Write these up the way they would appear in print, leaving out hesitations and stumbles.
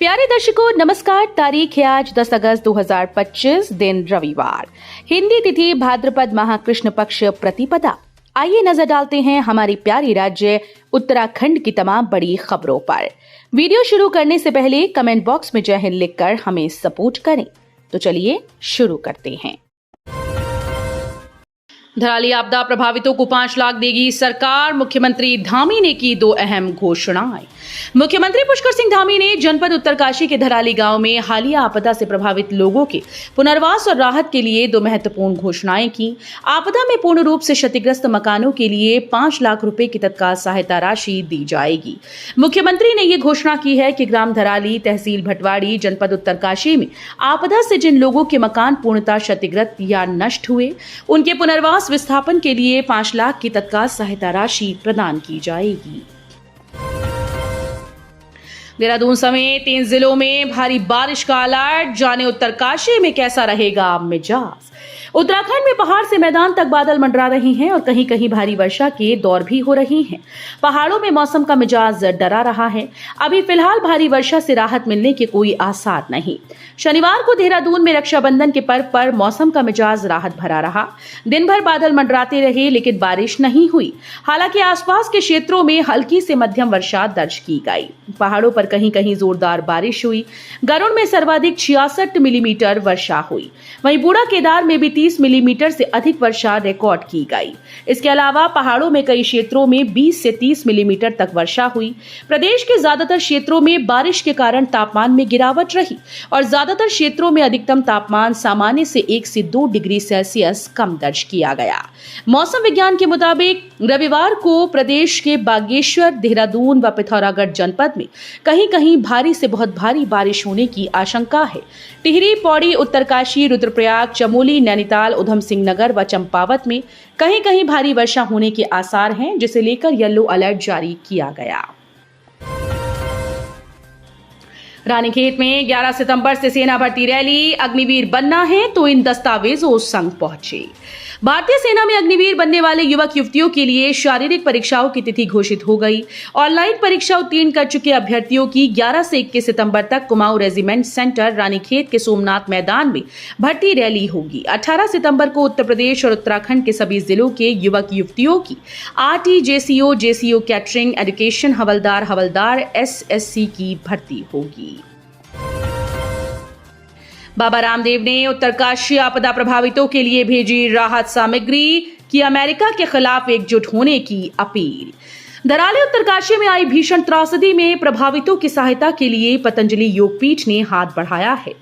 प्यारे दर्शकों नमस्कार। तारीख है आज 10 अगस्त 2025, दिन रविवार, हिंदी तिथि भाद्रपद माह कृष्ण पक्ष प्रतिपदा। आइए नजर डालते हैं हमारी प्यारी राज्य उत्तराखंड की तमाम बड़ी खबरों पर। वीडियो शुरू करने से पहले कमेंट बॉक्स में जय हिंद लिखकर हमें सपोर्ट करें। तो चलिए शुरू करते हैं। धराली आपदा प्रभावितों को 5 लाख देगी सरकार, मुख्यमंत्री धामी ने की 2 अहम घोषणाएं। मुख्यमंत्री पुष्कर सिंह धामी ने जनपद उत्तरकाशी के धराली गांव में हालिया आपदा से प्रभावित लोगों के पुनर्वास और राहत के लिए 2 महत्वपूर्ण घोषणाएं की। आपदा में पूर्ण रूप से क्षतिग्रस्त मकानों के लिए 5 लाख रुपए की तत्काल सहायता राशि दी जाएगी। मुख्यमंत्री ने ये घोषणा की है कि ग्राम धराली, तहसील भटवाड़ी, जनपद उत्तरकाशी में आपदा से जिन लोगों के मकान पूर्णतः क्षतिग्रस्त या नष्ट हुए, उनके पुनर्वास विस्थापन के लिए 5 लाख की तत्काल सहायता राशि प्रदान की जाएगी। देहरादून समेत 3 जिलों में भारी बारिश का अलर्ट, जाने उत्तरकाशी में कैसा रहेगा मिजाज। उत्तराखंड में पहाड़ से मैदान तक बादल मंडरा रहे हैं और कहीं कहीं भारी वर्षा के दौर भी हो रही हैं। पहाड़ों में मौसम का मिजाज डरा रहा है। अभी फिलहाल भारी वर्षा से राहत मिलने के कोई आसार नहीं। शनिवार को देहरादून में रक्षाबंधन के पर्व पर मौसम का मिजाज राहत भरा रहा। दिन भर बादल मंडराते रहे लेकिन बारिश नहीं हुई। हालांकि आसपास के क्षेत्रों में हल्की से मध्यम वर्षा दर्ज की गई। पहाड़ों पर कहीं कहीं जोरदार बारिश हुई। गरुड़ में सर्वाधिक 66 मिलीमीटर वर्षा हुई। वहीं बूढ़ा केदार में भी 30 मिलीमीटर से अधिक वर्षा रिकॉर्ड की गई। इसके अलावा पहाड़ों में कई क्षेत्रों में 20 से 30 मिलीमीटर तक वर्षा हुई। प्रदेश के ज्यादातर क्षेत्रों में बारिश के कारण तापमान में गिरावट रही और ज्यादातर क्षेत्रों में अधिकतम तापमान सामान्य से 1 से 2 डिग्री सेल्सियस कम दर्ज किया गया। मौसम विज्ञान के मुताबिक रविवार को प्रदेश के बागेश्वर, देहरादून व पिथौरागढ़ जनपद में कहीं कहीं भारी से बहुत भारी बारिश होने की आशंका है। टिहरी, पौड़ी, उत्तरकाशी, रुद्रप्रयाग, चमोली, नैनीताल, उधम सिंह नगर व चंपावत में कहीं कहीं भारी वर्षा होने के आसार हैं, जिसे लेकर येलो अलर्ट जारी किया गया। रानीखेत में 11 सितंबर से सेना भर्ती रैली, अग्निवीर बनना है तो इन दस्तावेजों संग पहुंचे। भारतीय सेना में अग्निवीर बनने वाले युवक युवतियों के लिए शारीरिक परीक्षाओं की तिथि घोषित हो गई। ऑनलाइन परीक्षा उत्तीर्ण कर चुके अभ्यर्थियों की 11 से 21 सितंबर तक कुमाऊं रेजिमेंट सेंटर रानीखेत के सोमनाथ मैदान में भर्ती रैली होगी। 18 सितंबर को उत्तर प्रदेश और उत्तराखंड के सभी जिलों के युवक युवतियों की आरटी, जेसीओ, कैटरिंग, एजुकेशन, हवलदार, एसएससी की भर्ती होगी। बाबा रामदेव ने उत्तरकाशी आपदा प्रभावितों के लिए भेजी राहत सामग्री, की अमेरिका के खिलाफ एकजुट होने की अपील। धराली उत्तरकाशी में आई भीषण त्रासदी में प्रभावितों की सहायता के लिए पतंजलि योगपीठ ने हाथ बढ़ाया है।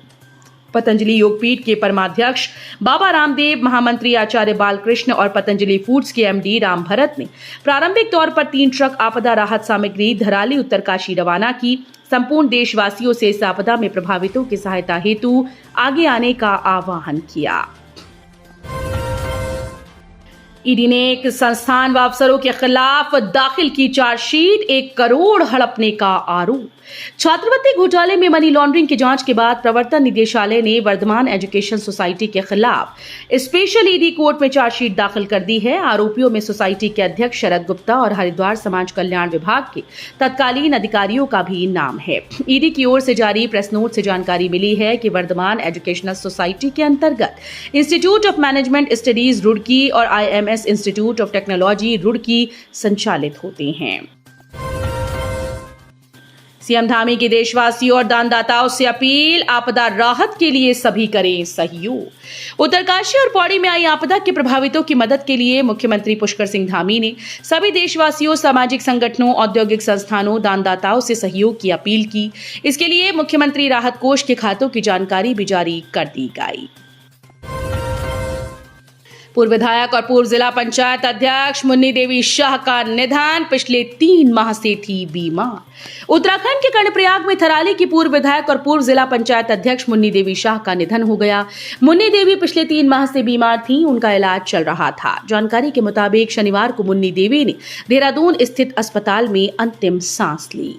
पतंजलि योगपीठ के परमाध्यक्ष बाबा रामदेव, महामंत्री आचार्य बालकृष्ण और पतंजलि फूड्स के एमडी राम भरत ने प्रारंभिक तौर पर 3 ट्रक आपदा राहत सामग्री धराली उत्तरकाशी रवाना की। संपूर्ण देशवासियों से इस आपदा में प्रभावितों की सहायता हेतु आगे आने का आह्वान किया। ईडी ने एक संस्थान व अफसरों के खिलाफ दाखिल की चार्जशीट, 1 करोड़ हड़पने का आरोप। छात्रवृत्ति घोटाले में मनी लॉन्ड्रिंग की जांच के बाद प्रवर्तन निदेशालय ने वर्धमान एजुकेशन सोसाइटी के खिलाफ स्पेशल ईडी कोर्ट में चार्जशीट दाखिल कर दी है। आरोपियों में सोसाइटी के अध्यक्ष शरद गुप्ता और हरिद्वार समाज कल्याण विभाग के तत्कालीन अधिकारियों का भी नाम है। ईडी की ओर से जारी प्रेस नोट से जानकारी मिली है कि वर्धमान एजुकेशनल सोसाइटी के अंतर्गत institute of management studies Roorkee और IMS institute of technology Roorkee संचालित होते हैं। सीएम धामी की देशवासियों और दानदाताओं से अपील, आपदा राहत के लिए सभी करें सहयोग। उत्तरकाशी और पौड़ी में आई आपदा के प्रभावितों की मदद के लिए मुख्यमंत्री पुष्कर सिंह धामी ने सभी देशवासियों, सामाजिक संगठनों, औद्योगिक संस्थानों, दानदाताओं से सहयोग की अपील की। इसके लिए मुख्यमंत्री राहत कोष के खातों की जानकारी भी जारी कर दी गई। पूर्व विधायक और पूर्व जिला पंचायत अध्यक्ष मुन्नी देवी शाह का निधन, पिछले 3 माह से थी बीमार। उत्तराखंड के कर्णप्रयाग में थराली की पूर्व विधायक और पूर्व जिला पंचायत अध्यक्ष मुन्नी देवी शाह का निधन हो गया। मुन्नी देवी पिछले 3 माह से बीमार थीं, उनका इलाज चल रहा था। जानकारी के मुताबिक शनिवार को मुन्नी देवी ने देहरादून स्थित अस्पताल में अंतिम सांस ली।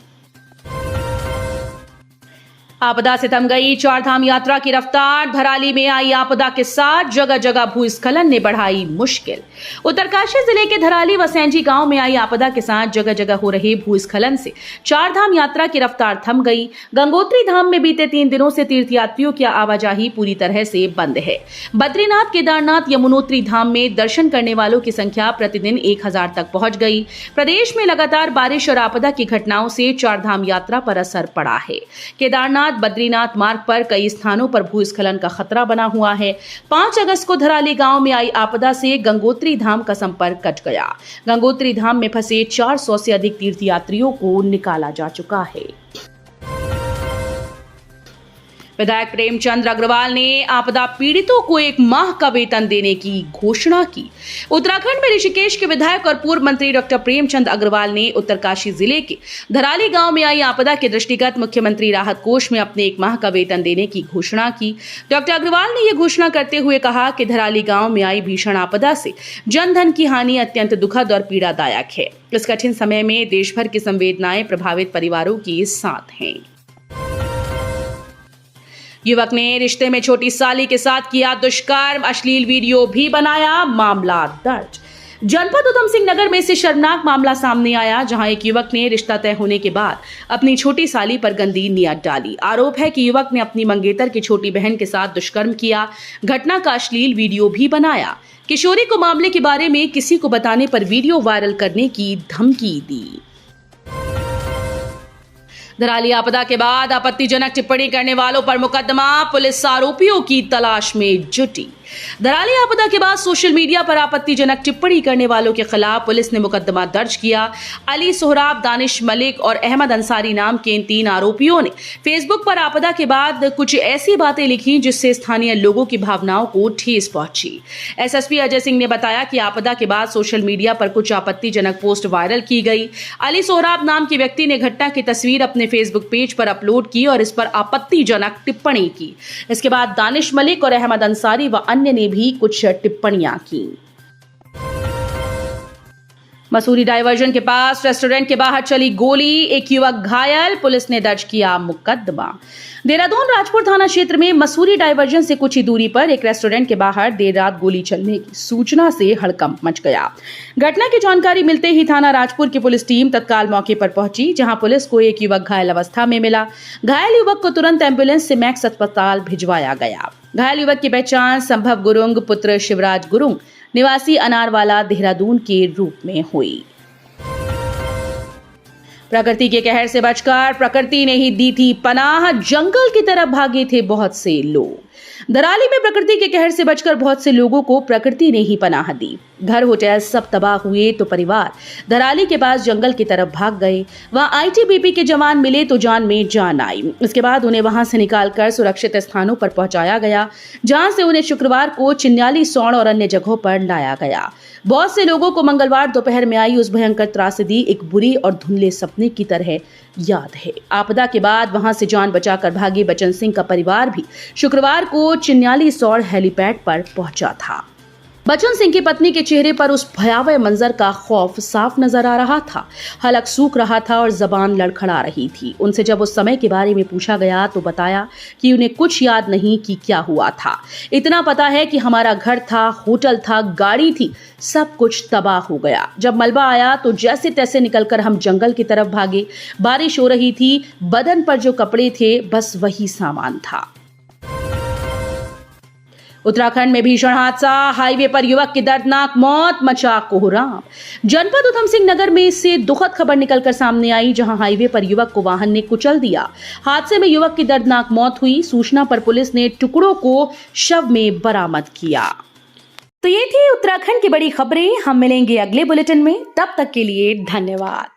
आपदा से थम गई चारधाम यात्रा की रफ्तार। धराली में आई आपदा के साथ जगह जगह भूस्खलन ने बढ़ाई मुश्किल। उत्तरकाशी जिले के धराली व सैंजी गांव में आई आपदा के साथ जगह जगह हो रहे भूस्खलन से चारधाम यात्रा की रफ्तार थम गई। गंगोत्री धाम में बीते 3 दिनों से तीर्थयात्रियों की आवाजाही पूरी तरह से बंद है। बद्रीनाथ, केदारनाथ, यमुनोत्री धाम में दर्शन करने वालों की संख्या प्रतिदिन 1000 तक पहुंच गई। प्रदेश में लगातार बारिश और आपदा की घटनाओं से चारधाम यात्रा पर असर पड़ा है। केदारनाथ बद्रीनाथ मार्ग पर कई स्थानों पर भूस्खलन का खतरा बना हुआ है। 5 अगस्त को धराली गांव में आई आपदा से गंगोत्री धाम का संपर्क कट गया। गंगोत्री धाम में फंसे 400 से अधिक तीर्थयात्रियों को निकाला जा चुका है। विधायक प्रेमचंद अग्रवाल ने आपदा पीड़ितों को 1 माह का वेतन देने की घोषणा की। उत्तराखंड में ऋषिकेश के विधायक और पूर्व मंत्री डॉक्टर प्रेमचंद अग्रवाल ने उत्तरकाशी जिले के धराली गांव में आई आपदा के दृष्टिगत मुख्यमंत्री राहत कोष में अपने 1 माह का वेतन देने की घोषणा की। डॉक्टर अग्रवाल ने यह घोषणा करते हुए कहा कि धराली गांव में आई भीषण आपदा से जनधन की हानि अत्यंत दुखद और पीड़ादायक है। इस कठिन समय में देश भर की संवेदनाएं प्रभावित परिवारों के साथ हैं। युवक ने रिश्ते में छोटी साली के साथ किया दुष्कर्म, अश्लील वीडियो भी बनाया, मामला दर्ज। जनपद उधम सिंह नगर में से शर्मनाक मामला सामने आया, जहां एक युवक ने रिश्ता तय होने के बाद अपनी छोटी साली पर गंदी नियत डाली। आरोप है कि युवक ने अपनी मंगेतर की छोटी बहन के साथ दुष्कर्म किया, घटना का अश्लील वीडियो भी बनाया। किशोरी को मामले के बारे में किसी को बताने पर वीडियो वायरल करने की धमकी दी। धराली आपदा के बाद आपत्तिजनक टिप्पणी करने वालों पर मुकदमा, पुलिस आरोपियों की तलाश में जुटी। धराली आपदा के बाद सोशल मीडिया पर आपत्तिजनक टिप्पणी करने वालों के खिलाफ पुलिस ने मुकदमा दर्ज किया। अली सोहराब, दानिश मलिक और अहमद अंसारी नाम के इन 3 आरोपियों ने फेसबुक पर आपदा के बाद कुछ ऐसी बातें लिखी जिससे स्थानीय लोगों की भावनाओं को ठेस पहुंची। एसएसपी अजय सिंह ने बताया कि आपदा के बाद सोशल मीडिया पर कुछ आपत्तिजनक पोस्ट वायरल की गई। अली सोहराब नाम के व्यक्ति ने घटना की तस्वीर अपने फेसबुक पेज पर अपलोड की और इस पर आपत्तिजनक टिप्पणी की। इसके बाद दानिश मलिक और अहमद अंसारी व अन्य ने भी कुछ टिप्पणियां की। मसूरी डायवर्जन के पास रेस्टोरेंट के बाहर चली गोली, एक युवक घायल, पुलिस ने दर्ज किया मुकदमा। देहरादून राजपुर थाना क्षेत्र में मसूरी डायवर्जन से कुछ ही दूरी पर एक रेस्टोरेंट के बाहर देर रात गोली चलने की सूचना से हड़कंप मच गया। घटना की जानकारी मिलते ही थाना राजपुर की पुलिस टीम तत्काल मौके पर पहुंची, जहां पुलिस को एक युवक घायल अवस्था में मिला। घायल युवक को तुरंत एम्बुलेंस से मैक्स अस्पताल भिजवाया गया। घायल युवक की पहचान संभव गुरुंग पुत्र शिवराज गुरुंग निवासी अनारवाला देहरादून के रूप में हुई। प्रकृति के कहर से बचकर प्रकृति ने ही दी थी पनाह, जंगल की तरफ भागे थे बहुत से लोग। धराली में प्रकृति के कहर से बचकर बहुत से लोगों को प्रकृति ने ही पनाह दी। घर होटल सब तबाह हुए तो परिवार धराली के पास जंगल की तरफ भाग गए। वहां आईटीबीपी के जवान मिले तो जान में जान आई। इसके बाद उन्हें वहां से निकालकर सुरक्षित स्थानों पर पहुंचाया गया, जहां से उन्हें शुक्रवार को चिन्याली, सौड़ और अन्य जगहों पर लाया गया। बहुत से लोगों को मंगलवार दोपहर में आई उस भयंकर त्रासदी एक बुरी और धुंधले सपने की तरह याद है। आपदा के बाद वहां से जान बचाकर भागे बचन सिंह का परिवार भी शुक्रवार को चिन्याली सौड़ हेलीपैड पर पहुंचा था। बचन सिंह की पत्नी के चेहरे पर उस भयावह मंजर का खौफ साफ नजर आ रहा था। हलक सूख रहा था और जबान लड़खड़ा रही थी। उनसे जब उस समय के बारे में पूछा गया तो बताया कि उन्हें कुछ याद नहीं कि क्या हुआ था। इतना पता है कि हमारा घर था, होटल था, गाड़ी थी, सब कुछ तबाह हो गया। जब मलबा आया तो जैसे तैसे निकलकर हम जंगल की तरफ भागे। बारिश हो रही थी, बदन पर जो कपड़े थे बस वही सामान था। उत्तराखंड में भीषण हादसा, हाईवे पर युवक की दर्दनाक मौत, मचा कोहराम। जनपद उधम सिंह नगर में से दुखद खबर निकलकर सामने आई, जहां हाईवे पर युवक को वाहन ने कुचल दिया। हादसे में युवक की दर्दनाक मौत हुई। सूचना पर पुलिस ने टुकड़ों को शव में बरामद किया। तो ये थी उत्तराखंड की बड़ी खबरें। हम मिलेंगे अगले बुलेटिन में, तब तक के लिए धन्यवाद।